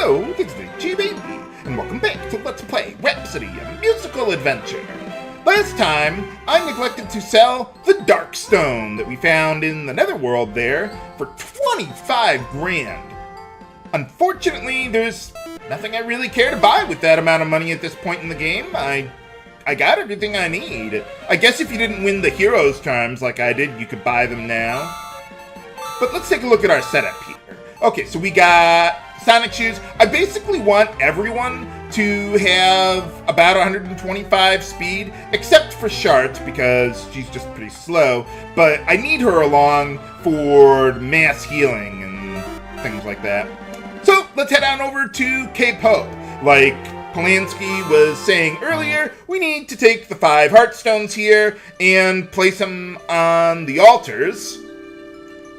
Hello, this is the G-Baby, and welcome back to Let's Play Rhapsody, a musical adventure. Last time, I neglected to sell the Dark Stone that we found in the Netherworld there for 25 grand. Unfortunately, there's nothing I really care to buy with that amount of money at this point in the game. I got everything I need. I guess if you didn't win the Heroes Charms like I did, you could buy them now. But let's take a look at our setup here. Okay, so we got Sonic Shoes. I basically want everyone to have about 125 speed, except for Sharte, because she's just pretty slow. But I need her along for mass healing and things like that. So let's head on over to K-Pope. Like Polanski was saying earlier, we need to take the 5 Heartstones here and place them on the altars.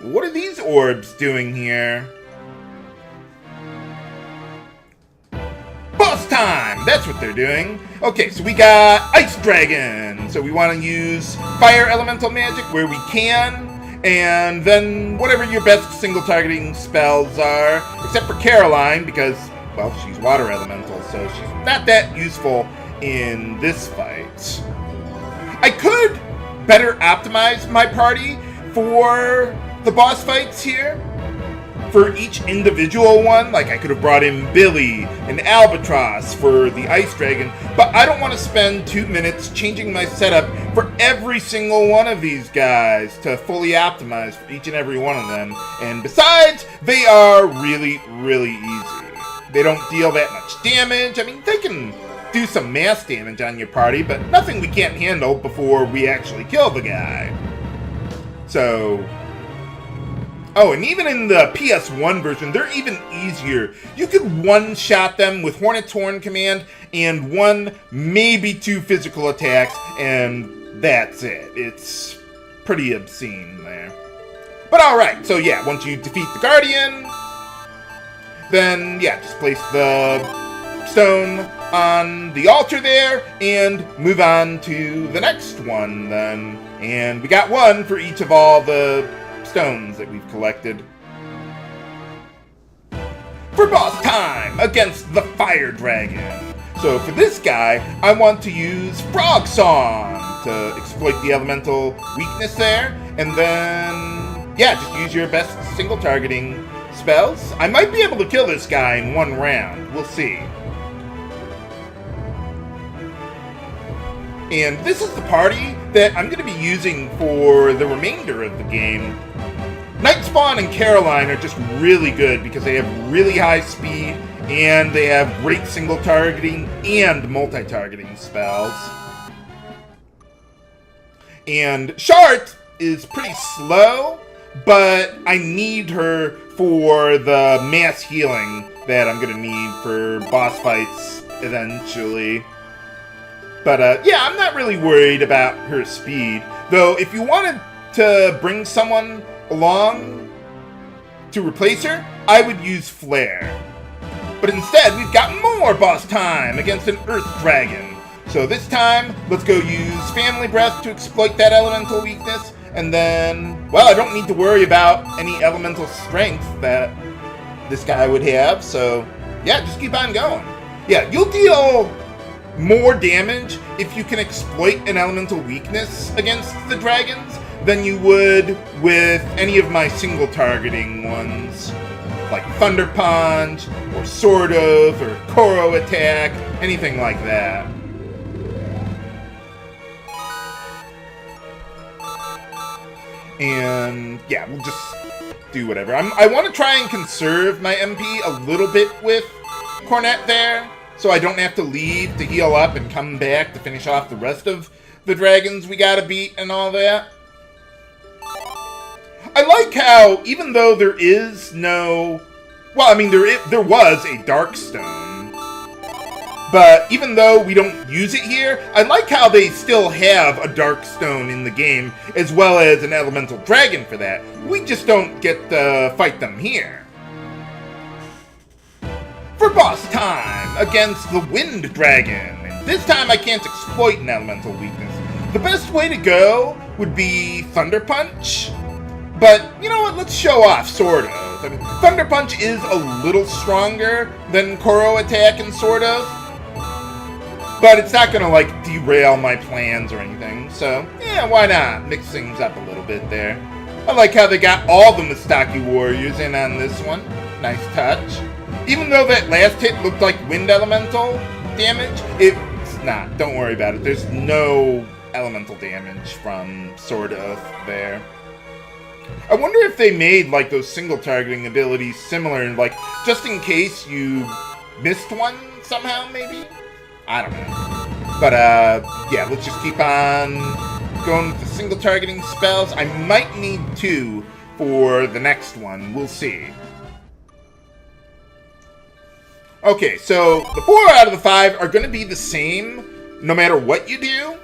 What are these orbs doing here? Boss time! That's what they're doing. Okay, so we got Ice Dragon. So we want to use Fire Elemental Magic where we can. And then whatever your best single targeting spells are. Except for Caroline, because, well, she's Water Elemental. So she's not that useful in this fight. I could better optimize my party for the boss fights here. For each individual one, like I could have brought in Billy and Albatross for the Ice Dragon, but I don't want to spend 2 minutes changing my setup for every single one of these guys to fully optimize for each and every one of them. And besides, they are really, really easy. They don't deal that much damage. I mean, they can do some mass damage on your party, but nothing we can't handle before we actually kill the guy. So... oh, and even in the PS1 version, they're even easier. You could one-shot them with Hornet's Horn command and 1, maybe 2 physical attacks, and that's it. It's pretty obscene there. But alright, so yeah, once you defeat the Guardian, then yeah, just place the stone on the altar there, and move on to the next one then. And we got 1 for each of all the stones that we've collected. For boss time against the Fire Dragon. So for this guy, I want to use Frog Song to exploit the elemental weakness there, and then yeah, just use your best single targeting spells. I might be able to kill this guy in 1 round. We'll see. And this is the party that I'm going to be using for the remainder of the game. KnightSpawn and Caroline are just really good because they have really high speed and they have great single targeting and multi-targeting spells. And Sharte is pretty slow, but I need her for the mass healing that I'm going to need for boss fights eventually. But yeah, I'm not really worried about her speed. Though, if you wanted to bring someone along to replace her, I would use Flare. But instead, we've got more boss time against an Earth Dragon. So this time, let's go use Family Breath to exploit that elemental weakness. And then, well, I don't need to worry about any elemental strength that this guy would have. So yeah, just keep on going. Yeah, you'll deal more damage if you can exploit an elemental weakness against the dragons than you would with any of my single targeting ones, like Thunder Punch, or Sword Oath, or Koro Attack, anything like that. And yeah, we'll just do whatever. I want to try and conserve my MP a little bit with Cornet there, so I don't have to leave to heal up and come back to finish off the rest of the dragons we gotta beat and all that. I like how, even though there is no... well, I mean, there was a Dark Stone. But even though we don't use it here, I like how they still have a Dark Stone in the game, as well as an Elemental Dragon for that. We just don't get to fight them here. For boss time against the Wind Dragon. And this time I can't exploit an elemental weakness. The best way to go would be Thunder Punch. But, you know what, let's show off Sword Oath. I mean, Thunder Punch is a little stronger than Koro Attack and sort of, but it's not gonna like derail my plans or anything. So yeah, why not mix things up a little bit there? I like how they got all the Mustaki warriors in on this one. Nice touch. Even though that last hit looked like wind elemental damage, it's not. Don't worry about it. There's no elemental damage from Sword Oath there. I wonder if they made like those single targeting abilities similar, like just in case you missed one somehow, maybe? I don't know. But yeah, let's just keep on going with the single targeting spells. I might need 2 for the next one. We'll see. Okay, so the 4 out of the 5 are going to be the same no matter what you do,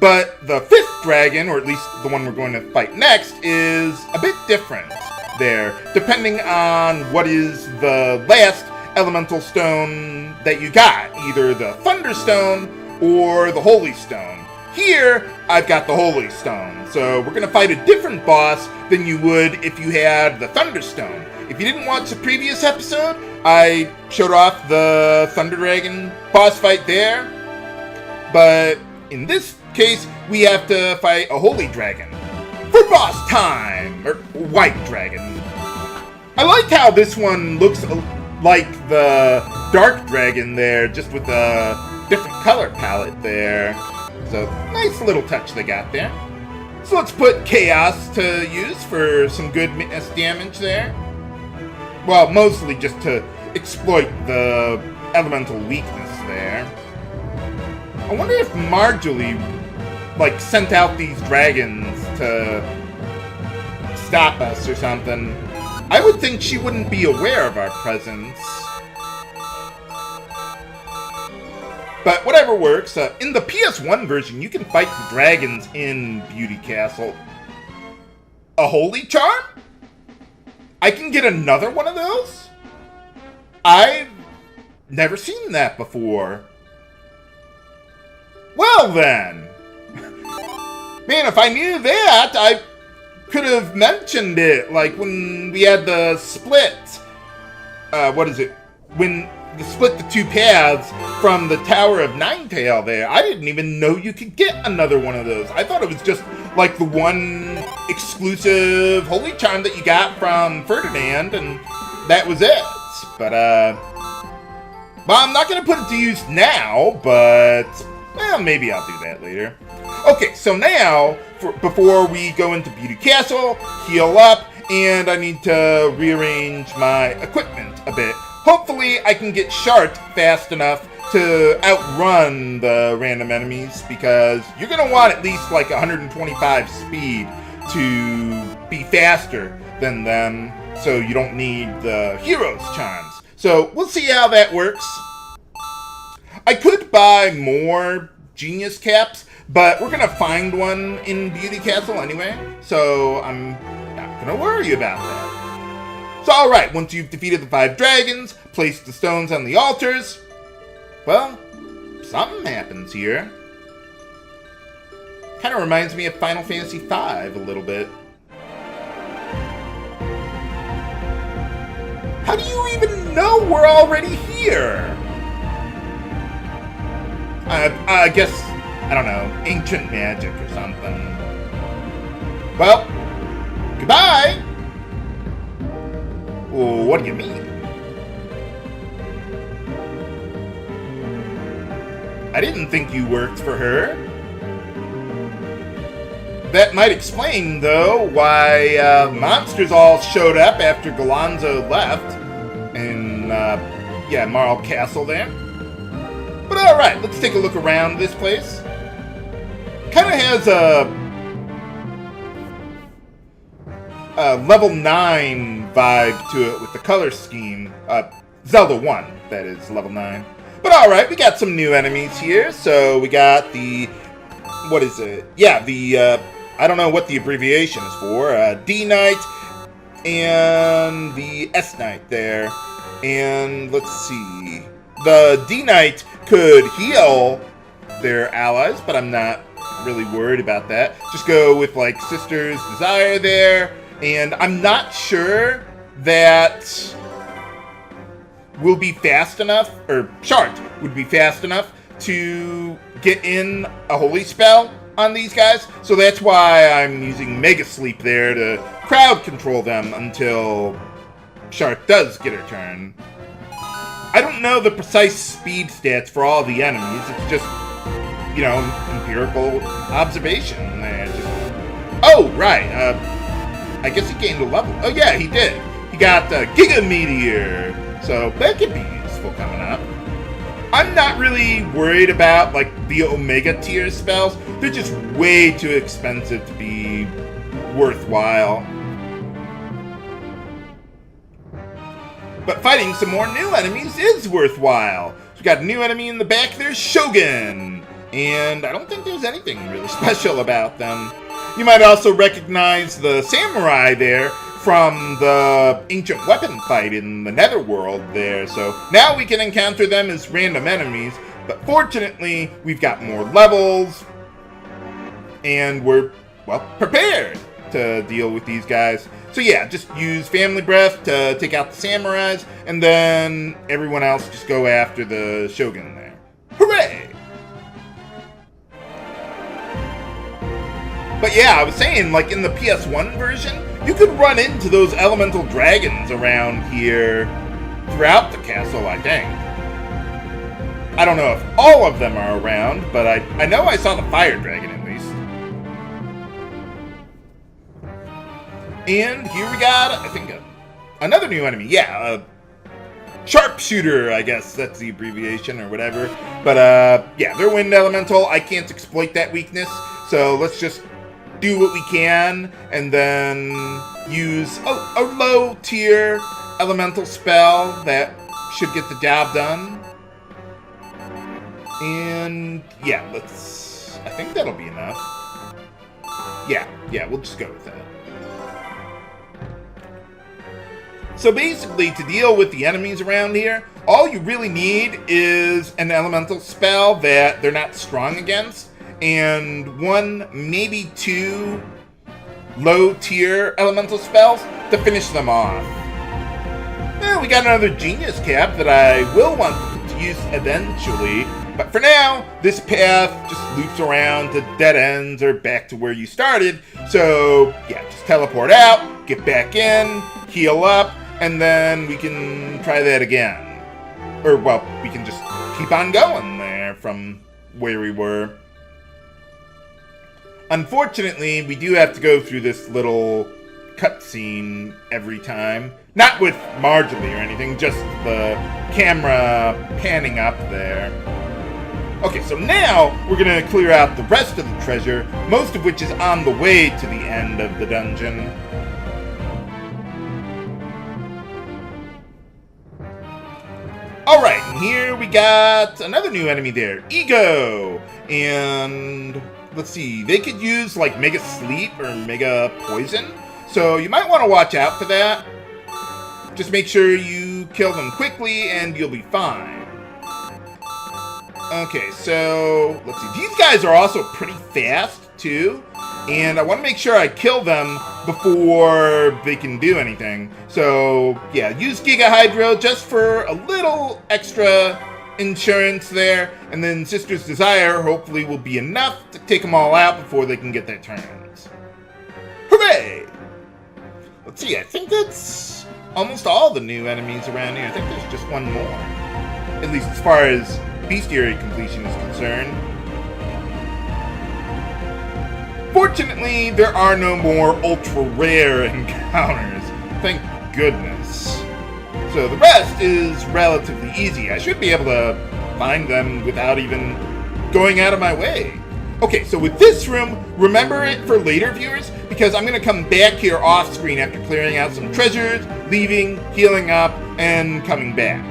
but the 5th dragon, or at least the one we're going to fight next, is a bit different there, depending on what is the last elemental stone that you got, either the Thunderstone or the Holy Stone. Here, I've got the Holy Stone, so we're going to fight a different boss than you would if you had the Thunderstone. If you didn't watch the previous episode, I showed off the Thunder Dragon boss fight there, but in this case, we have to fight a Holy Dragon for boss time, or White Dragon. I liked how this one looks like the Dark Dragon there, just with a different color palette there. So, nice little touch they got there. So let's put Chaos to use for some good miss damage there. Well, mostly just to exploit the elemental weakness there. I wonder if Marjoly, like, sent out these dragons to stop us or something. I would think she wouldn't be aware of our presence. But whatever works. In the PS1 version, you can fight the dragons in Beauty Castle. A Holy Charm? I can get another one of those? I've never seen that before. Well then. Man, if I knew that, I could have mentioned it. Like when we had the split. What is it? When the split the 2 paths from the Tower of Ninetail there. I didn't even know you could get another one of those. I thought it was just like the one exclusive Holy Charm that you got from Ferdinand, and that was it. But, well, I'm not going to put it to use now, but, well, maybe I'll do that later. Okay, so now, before we go into Beauty Castle, heal up, and I need to rearrange my equipment a bit. Hopefully, I can get Sharte fast enough to outrun the random enemies, because you're going to want at least like 125 speed to be faster than them, so you don't need the hero's charms. So we'll see how that works. I could buy more Genius Caps, but we're going to find one in Beauty Castle anyway, so I'm not going to worry about that. So alright, once you've defeated the 5 dragons, placed the stones on the altars, well, something happens here. Kind of reminds me of Final Fantasy V a little bit. How do you even know we're already here? I guess, I don't know, ancient magic or something. Well, goodbye! Well, what do you mean? I didn't think you worked for her. That might explain, though, why monsters all showed up after Galonzo left in, yeah, Marl Castle there. But alright, let's take a look around this place. Kind of has a level 9 vibe to it with the color scheme. Zelda 1, that is, level 9. But alright, we got some new enemies here. So we got the, what is it? Yeah, the, I don't know what the abbreviation is for. D-Knight and the S-Knight there. And let's see. The D-Knight could heal their allies, but I'm not really worried about that. Just go with, like, Sister's Desire there. And I'm not sure that will be fast enough, or Sharte would be fast enough to get in a holy spell on these guys. So that's why I'm using Mega Sleep there to crowd control them until Sharte does get her turn. I don't know the precise speed stats for all the enemies. It's just, you know, empirical observation. Oh, right. I guess he gained a level. Oh, yeah, he did. He got Giga Meteor. So that could be useful coming up. I'm not really worried about, like, the Omega tier spells. They're just way too expensive to be worthwhile. But fighting some more new enemies is worthwhile. So we got a new enemy in the back. There's Shogun. And I don't think there's anything really special about them. You might also recognize the samurai there from the ancient weapon fight in the Netherworld there. So now we can encounter them as random enemies. But fortunately, we've got more levels. And we're, well, prepared to deal with these guys. So yeah, just use Family Breath to take out the samurais. And then everyone else just go after the Shogun there. Hooray! But yeah, I was saying, like, in the PS1 version, you could run into those elemental dragons around here throughout the castle, I think. I don't know if all of them are around, but I know I saw the fire dragon at least. And here we got, I think, another new enemy. Yeah, Sharpshooter, I guess that's the abbreviation or whatever. But yeah, they're wind elemental. I can't exploit that weakness, so let's just do what we can, and then use a low tier elemental spell that should get the job done. And yeah, I think that'll be enough. Yeah, we'll just go with that. So basically, to deal with the enemies around here, all you really need is an elemental spell that they're not strong against, and one, maybe two low-tier elemental spells to finish them off. Well, we got another genius cap that I will want to use eventually, but for now, this path just loops around to dead ends or back to where you started. So yeah, just teleport out, get back in, heal up, and then we can try that again. Or, well, we can just keep on going there from where we were. Unfortunately, we do have to go through this little cutscene every time. Not with Marjoly or anything, just the camera panning up there. Okay, so now we're going to clear out the rest of the treasure, most of which is on the way to the end of the dungeon. Alright, and here we got another new enemy there, Ego! And let's see, they could use like Mega Sleep or Mega Poison, so you might want to watch out for that. Just make sure you kill them quickly and you'll be fine. Okay, so let's see, these guys are also pretty fast too, and I want to make sure I kill them before they can do anything. So yeah, use Giga Hydro just for a little extra insurance there, and then Sister's Desire hopefully will be enough to take them all out before they can get their turns. Hooray! Let's see, I think that's almost all the new enemies around here. I think there's just one more, at least as far as bestiary completion is concerned. Fortunately, there are no more ultra-rare encounters. Thank goodness. So the rest is relatively easy. I should be able to find them without even going out of my way. Okay, so with this room, remember it for later viewers, because I'm going to come back here off-screen after clearing out some treasures, leaving, healing up, and coming back.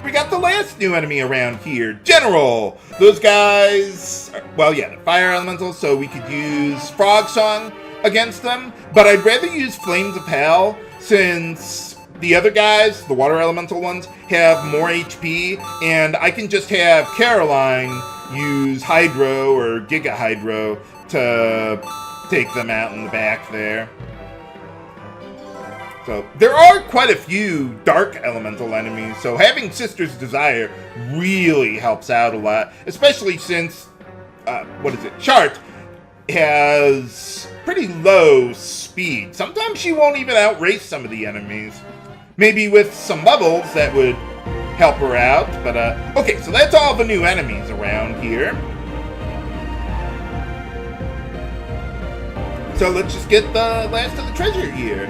We got the last new enemy around here, General. Those guys, well, yeah, they're fire elementals, so we could use Frog Song against them, but I'd rather use Flames of Hell, since the other guys, the water elemental ones, have more HP, and I can just have Caroline use Hydro or Giga Hydro to take them out in the back there. So there are quite a few dark elemental enemies, so having Sister's Desire really helps out a lot, especially since, Sharte has pretty low speed. Sometimes she won't even outrace some of the enemies. Maybe with some levels that would help her out, but okay, so that's all the new enemies around here. So let's just get the last of the treasure here.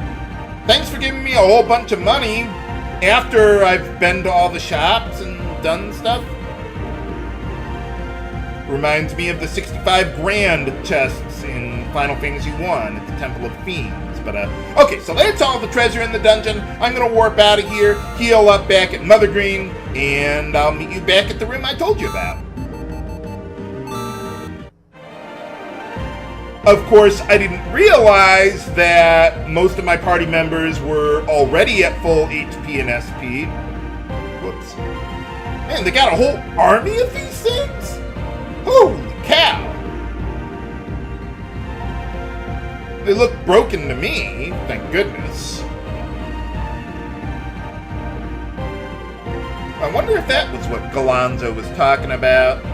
Thanks for giving me a whole bunch of money after I've been to all the shops and done stuff. Reminds me of the 65 grand chests in Final Fantasy 1 at the Temple of Fiends. But, okay, so that's all the treasure in the dungeon. I'm going to warp out of here, heal up back at Mother Green, and I'll meet you back at the room I told you about. Of course, I didn't realize that most of my party members were already at full HP and SP. Whoops. Man, they got a whole army of these things? Holy cow! They look broken to me, thank goodness. I wonder if that was what Galonzo was talking about.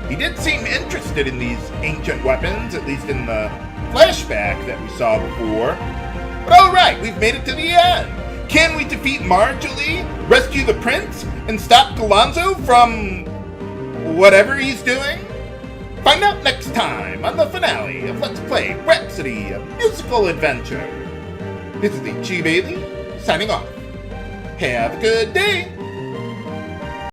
He did seem interested in these ancient weapons, at least in the flashback that we saw before. But alright, we've made it to the end. Can we defeat Marjoly, rescue the prince, and stop Galonzo from whatever he's doing? Find out next time on the finale of Let's Play Rhapsody, a musical adventure. This is the Chi Bailey, signing off. Have a good day.